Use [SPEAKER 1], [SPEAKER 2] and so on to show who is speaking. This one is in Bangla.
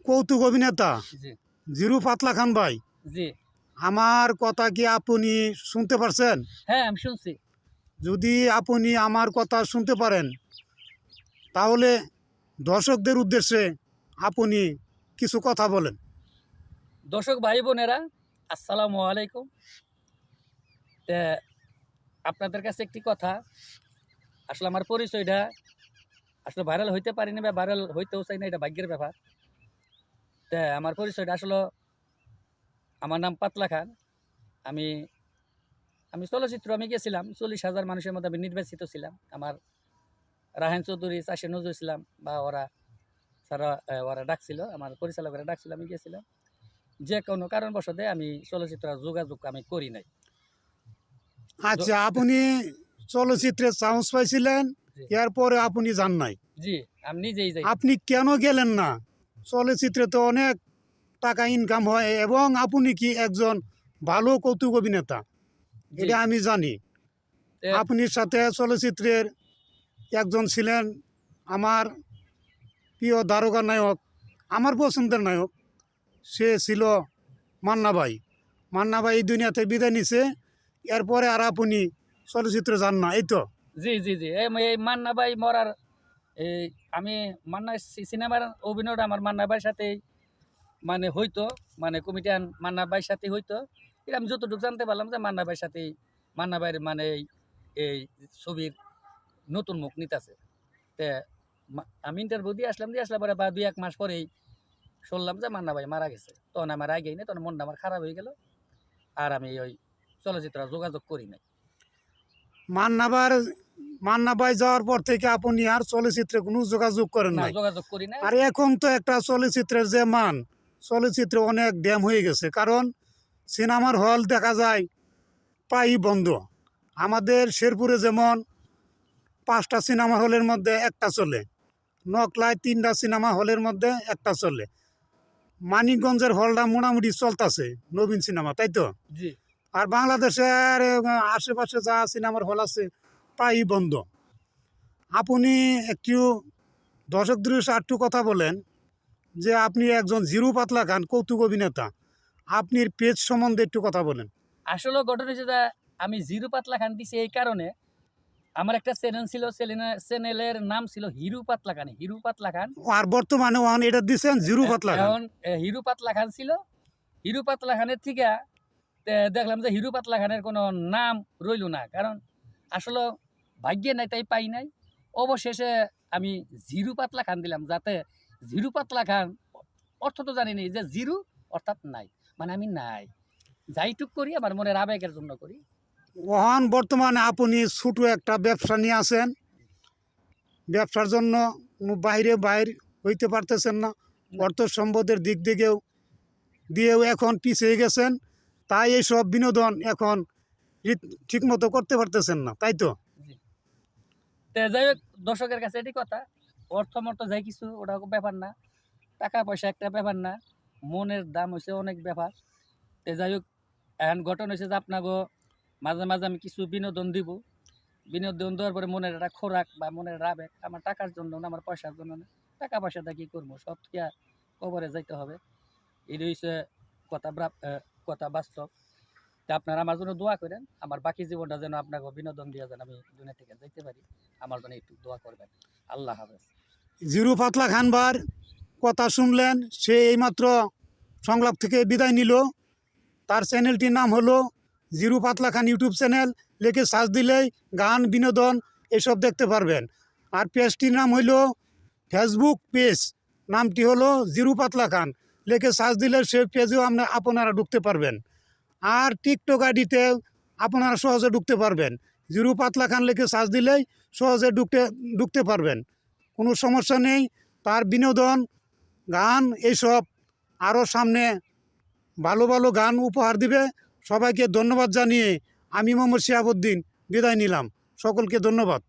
[SPEAKER 1] কৌতুক অভিনেতা
[SPEAKER 2] জি
[SPEAKER 1] জিরু পাতলা খান ভাই,
[SPEAKER 2] জি
[SPEAKER 1] আমার কথা কি আপনি শুনতে পারছেন?
[SPEAKER 2] হ্যাঁ আমি শুনছি।
[SPEAKER 1] যদি আপনি আমার কথা শুনতে পারেন তাহলে দর্শকদের উদ্দেশ্যে আপনি কিছু কথা বলেন।
[SPEAKER 2] দর্শক ভাই বোনেরা, আসসালামু আলাইকুম। তে আপনাদের কাছে একটি কথা, আসলে আমার পরিচয়টা আসলে ভাইরাল হইতে পারিনি বা ভাইরাল হইতেও চাই না, এটা ভাগ্যের ব্যাপার। তে আমার পরিচয়টা আসলে, আমার নাম পাতলা খান। আমি আমি চলচ্চিত্র আমি গেছিলাম, 40,000 মানুষের মধ্যে আমি নির্বাচিত ছিলাম। আমার রাহেন চৌধুরী, চাষে নজরুল ইসলাম বা ওরা ডাকছিল, আমার পরিচালকরা ডাকছিল, আমি গেছিলাম। যে কোনো কারণবশত আমি চলচ্চিত্র যোগাযোগ আমি করি নাই।
[SPEAKER 1] আচ্ছা, আপনি চলচ্চিত্রে চান্স পাইছিলেন,
[SPEAKER 2] জি
[SPEAKER 1] এরপরে আপনি যান নাই,
[SPEAKER 2] জি, আমি নিজেই যাই।
[SPEAKER 1] আপনি কেন গেলেন না? চলচ্চিত্রে তো অনেক টাকা ইনকাম হয় এবং আপনি কি একজন ভালো কৌতুক অভিনেতা,
[SPEAKER 2] জি
[SPEAKER 1] এটা আমি জানি।
[SPEAKER 2] তে
[SPEAKER 1] আপনির সাথে চলচ্চিত্রের একজন ছিলেন আমার প্রিয় দারোগা নায়ক, আমার পছন্দের নায়ক, সে ছিল মান্না ভাই। মান্না ভাই এই দুনিয়াতে বিদায় নিছে, এরপরে আর আপনি চলচ্চিত্রে যান না, এই তো?
[SPEAKER 2] জি জি জি, এই মান্না ভাই মরার, এই আমি মান্না সিনেমার অভিনয়টা আমার মান্না ভাইয়ের সাথে মানে হইতো, মানে কমিটিয়ান মান্না ভাইয়ের সাথে হইতো। এটা আমি যতটুকু জানতে পারলাম যে মান্না ভাইয়ের সাথে, মান্না ভাইয়ের মানে এই ছবির নতুন মুখ নিতেছে। তে আমি ইন্টারভিউ দিয়ে আসলাম, পরে বা 2-1 মাস পরেই শুনলাম যে মান্না ভাই মারা গেছে। তখন আমার আগেই নেই, তখন মনটা আমার খারাপ হয়ে গেল। আর আমি ওই চলচ্চিত্র যোগাযোগ করি নাই।
[SPEAKER 1] মান্নাবার মান্না ভাই যাওয়ার পর থেকে আপনি আর চলচ্চিত্রে কোনো যোগাযোগ করেন
[SPEAKER 2] না,
[SPEAKER 1] নাই।
[SPEAKER 2] যোগাযোগ করি নাই।
[SPEAKER 1] আর এখন তো একটা চলচ্চিত্রের যে মান, চলচ্চিত্র অনেক ড্যাম হয়ে গেছে, কারণ সিনেমার হল দেখা যায় প্রায়ই বন্ধ। আমাদের শেরপুরে যেমন 5টা সিনেমা হলের মধ্যে একটা চলে, নকলায় 3টা সিনেমা হলের মধ্যে একটা চলে, মানিকগঞ্জের হলটা মোটামুটি চলতেছে নবীন সিনেমা, তাই তো?
[SPEAKER 2] জি
[SPEAKER 1] আর বাংলাদেশের আশেপাশে যা সিনেমার হল আছে প্রায়ই বন্ধ। আপনি একটু দর্শকদের সাথে একটু কথা বলেন যে আপনি একজন জিরু পাতলা খান কৌতুক অভিনেতা, আপনির পেজ সম্বন্ধে একটু কথা বলেন।
[SPEAKER 2] আসলে ঘটনা হচ্ছে যে আমি জিরু পাতলা খান দিছি এই কারণে, আমার একটা চ্যানেল ছিল, চ্যানেলের নাম ছিল হিরু পাতলা খান। হিরু পাতলা খান
[SPEAKER 1] আর বর্তমানে ওয়ান এটা দিচ্ছেন জিরু পাতলা খান।
[SPEAKER 2] এখন হিরু পাতলা খান ছিল। হিরু পাতলা খানের থেকে দেখলাম যে হিরু পাতলা খানের কোনো নাম রইল না, কারণ আসলে ভাগ্যে নাই তাই পাই নাই। অবশেষে আমি জিরু পাতলা খান দিলাম, যাতে জিরু পাতলা খান অর্থ তো জানি নি যে জিরু অর্থাৎ নাই, মানে আমি নাই, যাইটুক করি আমার মনের আবেগের জন্য করি।
[SPEAKER 1] ওহান বর্তমানে আপনি ছোটো একটা ব্যবসা নিয়ে আছেন, ব্যবসার জন্য কোনো বাইর হইতে পারতেছেন না, অর্থ সম্পদের দিক দিয়েও এখন পিছিয়ে গেছেন, তাই এইসব বিনোদন এখন ঠিকমতো করতে পারতেছেন না, তাই তো?
[SPEAKER 2] জি, তে যাই হোক, দর্শকের কাছে এটি কথা, অর্থ মর্থ যাই কিছু ওটা ব্যাপার না, টাকা পয়সা একটা ব্যাপার না, মনের দাম হচ্ছে অনেক ব্যাপার। তে যাই হোক, এখন ঘটনা হয়েছে যে আপনাকে মাঝে মাঝে আমি কিছু বিনোদন দিব। বিনোদন দেওয়ার পরে মনের একটা খোরাক বা মনের আবেগ, আমার টাকার জন্য না, আমার পয়সার জন্য না। টাকা পয়সাটা কী করবো, সব কি আর কবরে যাইতে হবে? এই হচ্ছে কথা, কথা বাস্তব। তা আপনারা আমার জন্য দোয়া করেন, আমার বাকি জীবনটা যেন আপনাকে বিনোদন দিয়ে যেন আমি দুনিয়া থেকে যাইতে পারি। আমার জন্য একটু দোয়া করবেন। আল্লাহ হাফেজ।
[SPEAKER 1] জিরু পাতলা খানবার কথা শুনলেন, সে এইমাত্র সংলাপ থেকে বিদায় নিল। তার চ্যানেলটির নাম হলো জিরু পাতলা খান ইউটিউব চ্যানেল, লিখে সার্চ দিলেই গান বিনোদন এসব দেখতে পারবেন। আর পেজটির নাম হইল ফেসবুক পেজ, নামটি হলো জিরু পাতলা খান, লিখে সার্চ দিলে সে পেজেও আপনারা ঢুকতে পারবেন। আর টিকটক আইডিতে আপনারা সহজে ঢুকতে পারবেন, জিরু পাতলা খান লিখে সার্চ দিলেই সহজে ঢুকতে পারবেন, কোনো সমস্যা নেই। তার বিনোদন, গান এইসব আরও সামনে ভালো ভালো গান উপহার দিবে। সবাইকে ধন্যবাদ জানিয়ে আমি মোহাম্মদ শিহাবুদ্দিন বিদায় নিলাম। সকলকে ধন্যবাদ।